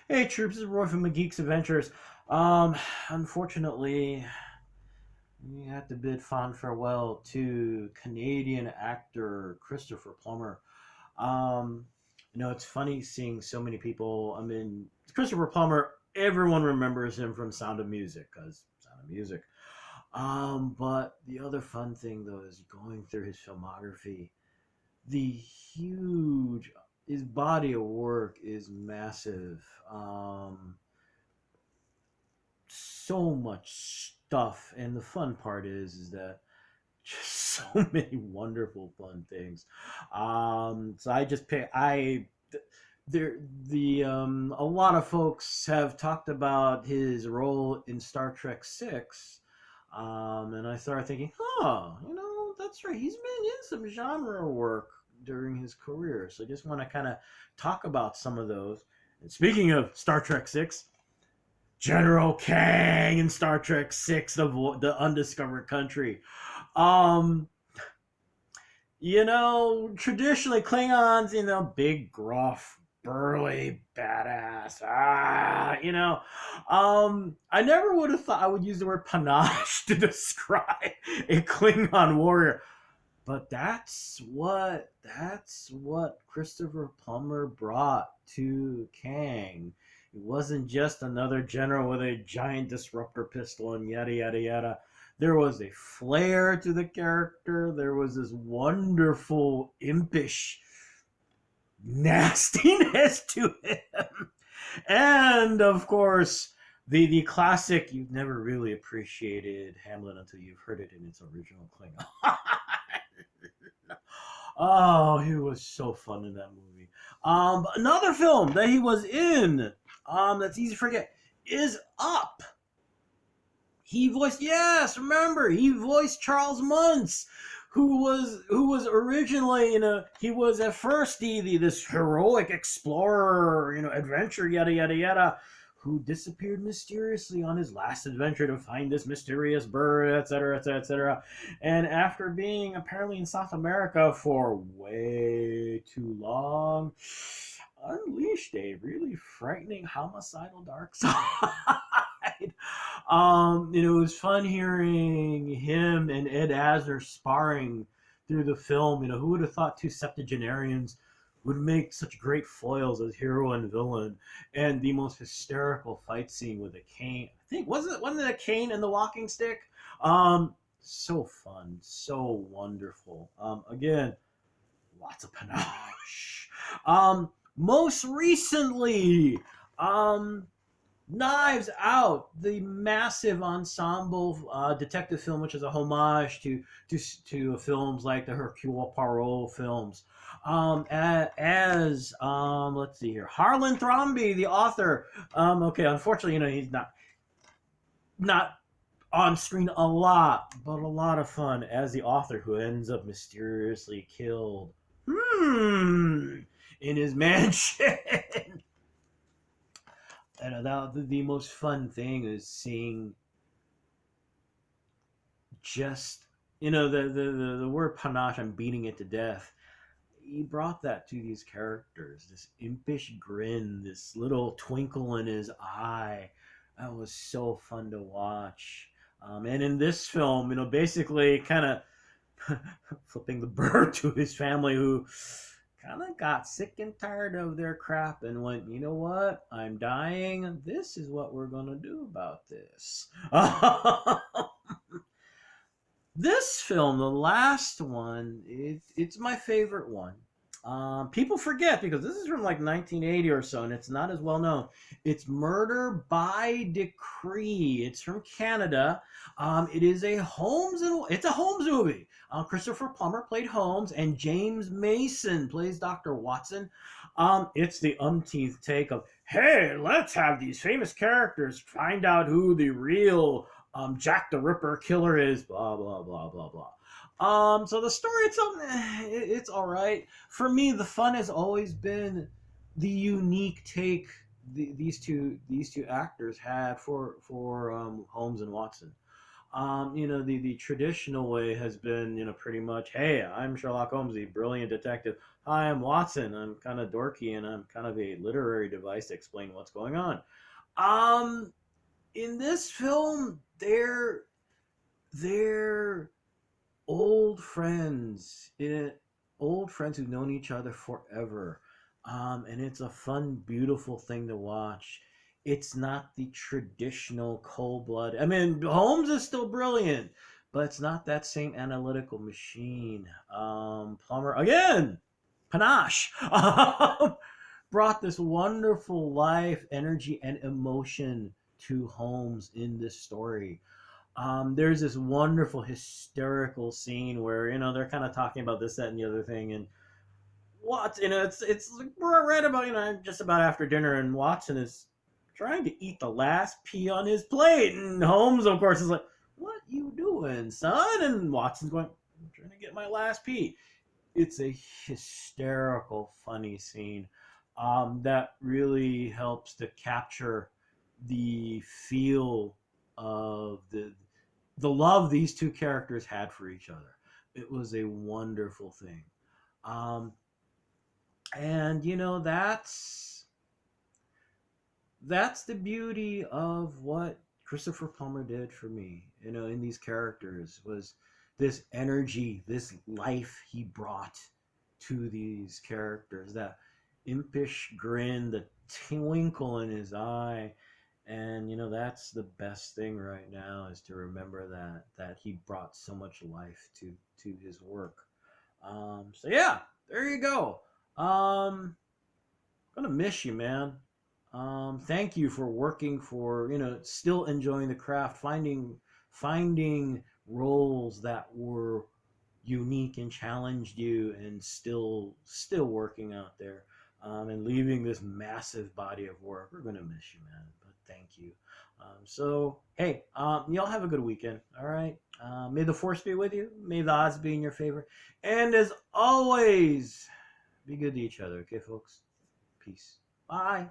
Hey troops, this is Roy from McGeek's Adventures. Unfortunately, we had to bid fond farewell to Canadian actor Christopher Plummer. Um, it's funny seeing so many people. I mean, Christopher Plummer, everyone remembers him from Sound of Music, because Sound of Music. But the other fun thing, though, is going through his filmography. The huge, his body of work is massive. So much stuff, and the fun part is that just so many wonderful fun things. So I just pick I there the A lot of folks have talked about his role in Star Trek Six. And I started thinking, that's right, he's been in some genre work during his career, so I just want to kind of talk about some of those. And speaking of Star Trek Six, General Kang in Star Trek Six, the Undiscovered Country. Um, Traditionally Klingons, big, gruff, burly, badass. I never would have thought I would use the word panache to describe a Klingon warrior, but that's what Christopher Plummer brought to Kang. He wasn't just another general with a giant disruptor pistol and yada yada yada. There was a flair to the character. There was this wonderful impish nastiness to him. And of course, the classic, you've never really appreciated Hamlet until you've heard it in its original Klingon. Oh, he was so fun in that movie. Another film that he was in, that's easy to forget, is Up. He voiced Charles Muntz, who was originally, he was at first this heroic explorer, adventure, yada yada yada, who disappeared mysteriously on his last adventure to find this mysterious bird, etc., etc., etc. And after being apparently in South America for way too long, unleashed a really frightening homicidal dark side. It was fun hearing him and Ed Asner sparring through the film. Who would have thought two septuagenarians would make such great foils as hero and villain? And the most hysterical fight scene with a cane. I think wasn't it a cane and the walking stick? So fun, so wonderful. Again, lots of panache. Most recently, Knives Out, the massive ensemble detective film, which is a homage to films like the Hercule Poirot films. Let's see here, Harlan Thrombey, the author. Okay, unfortunately, he's not on screen a lot, but a lot of fun as the author who ends up mysteriously killed. In his mansion. And the most fun thing is seeing just the word panache. I'm beating it to death. He brought that to these characters. This impish grin, this little twinkle in his eye. That was so fun to watch. And in this film, basically kind of flipping the bird to his family, who kind of got sick and tired of their crap and went, you know what? I'm dying. This is what we're going to do about this. This film, the last one, it's my favorite one. People forget because this is from like 1980 or so, and it's not as well known. It's Murder by Decree. It's from Canada. It's a Holmes movie. Christopher Plummer played Holmes, and James Mason plays Dr. Watson. It's the umpteenth take of, hey, let's have these famous characters find out who the real Jack the Ripper killer is. Blah blah blah blah blah. So the story itself, it's all right. For me, the fun has always been the unique take these two actors had for Holmes and Watson. The traditional way has been, pretty much, hey, I'm Sherlock Holmes, the brilliant detective. Hi, I'm Watson. I'm kind of dorky and I'm kind of a literary device to explain what's going on. Um, in this film, they're old friends, old friends who've known each other forever, and it's a fun, beautiful thing to watch. It's not the traditional cold blood. I mean, Holmes is still brilliant, but it's not that same analytical machine. Plummer again, panache. Brought this wonderful life, energy, and emotion to Holmes in this story. There's this wonderful hysterical scene where they're kind of talking about this, that, and the other thing, and it's like we're right about just about after dinner, and Watson is trying to eat the last pea on his plate, and Holmes, of course, is like, "What you doing, son?" And Watson's going, "I'm trying to get my last pea." It's a hysterical, funny scene that really helps to capture the feel of the love these two characters had for each other. It was a wonderful thing. Um, and that's the beauty of what Christopher Plummer did for me. In these characters was this energy, this life he brought to these characters. That impish grin, the twinkle in his eye, and that's the best thing right now is to remember that he brought so much life to his work. So yeah, there you go. Gonna miss you, man. Thank you for working for still enjoying the craft, finding roles that were unique and challenged you, and still working out there, and leaving this massive body of work. We're gonna miss you, man. But thank you. So hey, y'all have a good weekend. All right. May the force be with you. May the odds be in your favor. And as always, be good to each other. Okay, folks. Peace. Bye.